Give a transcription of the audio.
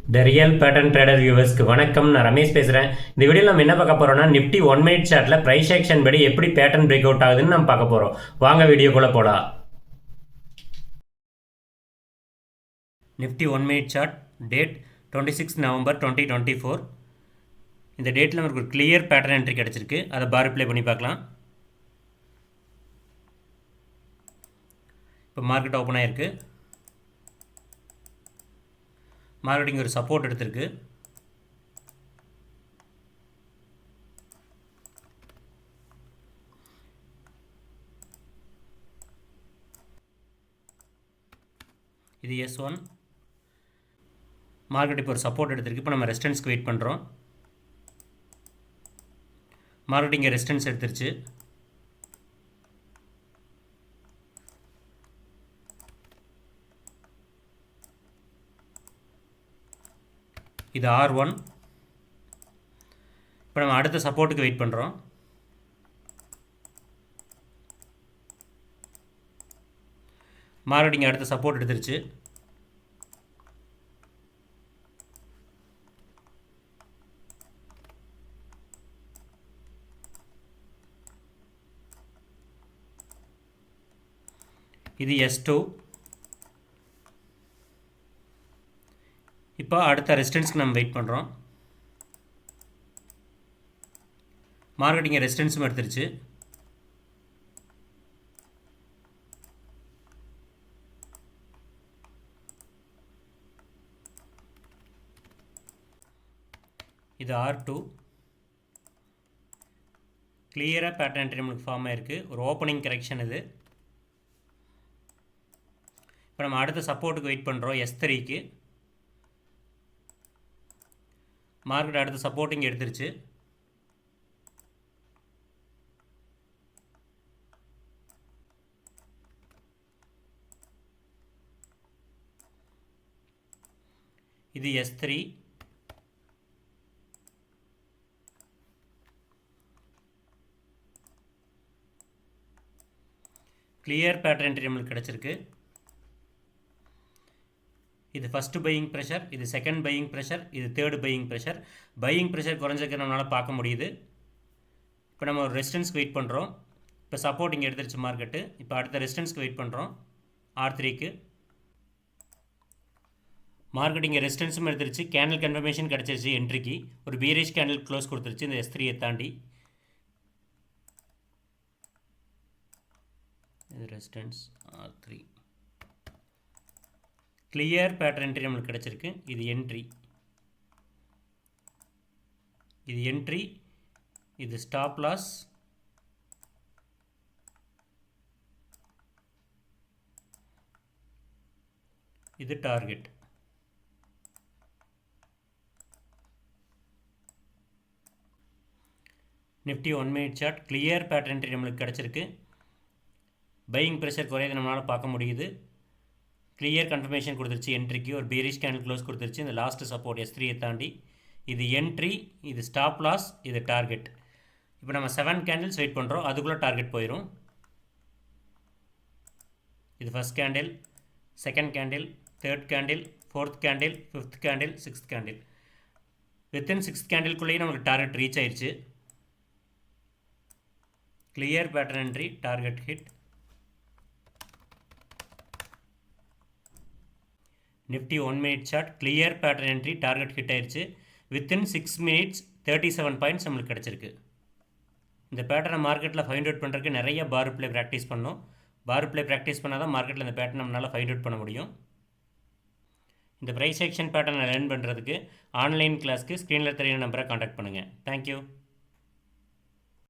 The real pattern trader வியூவர்ஸ்க்கு வணக்கம். நான் ரமேஷ் பேசுகிறேன். இந்த வீடியோவில் நம்ம என்ன பார்க்க போகிறோம்னா, நிஃப்டி 1 மினிட் சார்ட்டில் ப்ரைஸ் ஆக்ஷன் படி எப்படி பேட்டர்ன் பிரேக் அவுட் ஆகுதுன்னு நம்ம பார்க்க போகிறோம். வாங்க வீடியோக்குள்ளே போகலாம். Nifty 1 minute chart date 26 November 2024. இந்த டேட்டில் நமக்கு ஒரு கிளியர் பேட்டர்ன் என்ட்ரி கிடச்சிருக்கு. அதை பார் ப்ளே பண்ணி பார்க்கலாம். இப்போ மார்க்கெட் ஓப்பன் ஆகிருக்கு. மார்க்கெட்டிங் ஒரு சப்போர்ட் எடுத்திருக்கு. இது S1. மார்க்கெட் இப்போ ஒரு சப்போர்ட் எடுத்திருக்கு. இப்போ நம்ம ரெசிஸ்டன்ஸ்க்கு வெயிட் பண்ணுறோம். மார்க்கெட் இங்கே ரெசிஸ்டன்ஸ் எடுத்துருச்சு. இது R1. இப்போ நம்ம அடுத்த சப்போர்ட்டுக்கு வெயிட் பண்ணுறோம். மார்க்கெட்டிங் அடுத்த சப்போர்ட் எடுத்துருச்சு. இது S2. இப்போ அடுத்த ரெசிஸ்டன்ஸ்க்கு நம்ம வெயிட் பண்ணுறோம். மார்க்கெட்டிங் ரெசிஸ்டன்ஸும் எடுத்துருச்சு. இது R2. கிளியராக பேட்டர்ன் என்ட்ரி நம்மளுக்கு ஃபார்ம் ஆகிருக்கு. ஒரு ஓப்பனிங் கரெக்ஷன் இது. இப்போ நம்ம அடுத்த சப்போர்ட்டுக்கு வெயிட் பண்ணுறோம். S3க்கு. மார்க்கெட் அடுத்த சப்போர்ட்டிங் எடுத்துருச்சு. இது S3. கிளியர் பேட்டர்ன் என்ட்ரி நம்மளுக்கு கிடச்சிருக்கு. இது ஃபஸ்ட்டு பையிங் ப்ரெஷர், இது செகண்ட் பையிங் ப்ரெஷர், இது third buying pressure. Buying pressure குறைஞ்சிருக்க நம்மளால் பார்க்க முடியுது. இப்போ நம்ம ஒரு ரெசிஸ்டன்ஸ்க்கு வெயிட் பண்ணுறோம். இப்போ சப்போர்ட் இங்கே எடுத்துருச்சு மார்க்கெட்டு. இப்போ அடுத்த ரெசிஸ்டன்ஸ்க்கு வெயிட் பண்ணுறோம். R3க்கு. மார்க்கெட் இங்கே ரெசிஸ்டன்ஸும் எடுத்துருச்சு. கேண்டில் கன்ஃபர்மேஷன் கிடச்சிருச்சு என்ட்ரிக்கு. ஒரு பீரிஷ் கேண்டில் க்ளோஸ் கொடுத்துருச்சு இந்த S3யை தாண்டி. இது resistance R3. Clear pattern entry நம்மளுக்கு கிடச்சிருக்கு. இது என்ட்ரி. இது என்ட்ரி. இது ஸ்டாப் லாஸ். இது target. Nifty 1 minute chart clear pattern entry நம்மளுக்கு கிடச்சிருக்கு. பையிங் ப்ரெஷர் குறையதை நம்மளால் பார்க்க முடியுது. கிளியர் கன்ஃபர்மேஷன் கொடுத்துருச்சு என்ட்ரிக்கு. ஒரு பீரிஷ் கேண்டில் க்ளோஸ் கொடுத்துருச்சு இந்த லாஸ்ட் சப்போர்ட் S3யை தாண்டி. இது என்ட்ரி. இது ஸ்டாப் லாஸ். இது டார்கெட். இப்போ நம்ம 7 கேண்டில்ஸ் வெயிட் பண்ணுறோம். அதுக்குள்ளே டார்கெட் போயிடும். இது first candle, second candle, third candle, fourth candle, fifth candle, sixth candle. Within 6 கேண்டில்குள்ளேயும் நமக்கு டார்கெட் ரீச் ஆயிடுச்சு. Clear pattern entry, target hit. Nifty 1 minute chart clear pattern entry, target hit ஆயிடுச்சு. வித்தின் 6 மினிட்ஸ் 37 பாயிண்ட்ஸ் நம்மளுக்கு கிடச்சிருக்கு. இந்த பேட்டர்னை மார்க்கெட்டில் ஃபைண்ட் அவுட் பண்ணுறதுக்கு நிறைய பார் ப்ளே ப்ராக்டிஸ் பண்ணோம். பார் ப்ளே ப்ராக்டிஸ் பண்ணால் தான் மார்க்கெட்டில் இந்த பேட்டர்ன் நம்மளால் ஃபைண்ட் அவுட் பண்ண முடியும். இந்த ப்ரைஸ் ஆக்ஷன் பேட்டர்னை லேர்ன் பண்ணுறதுக்கு ஆன்லைன் கிளாஸ்க்கு ஸ்க்ரீனில் தெரியுற நம்பரை காண்டாக்ட் பண்ணுங்கள். தேங்க்யூ.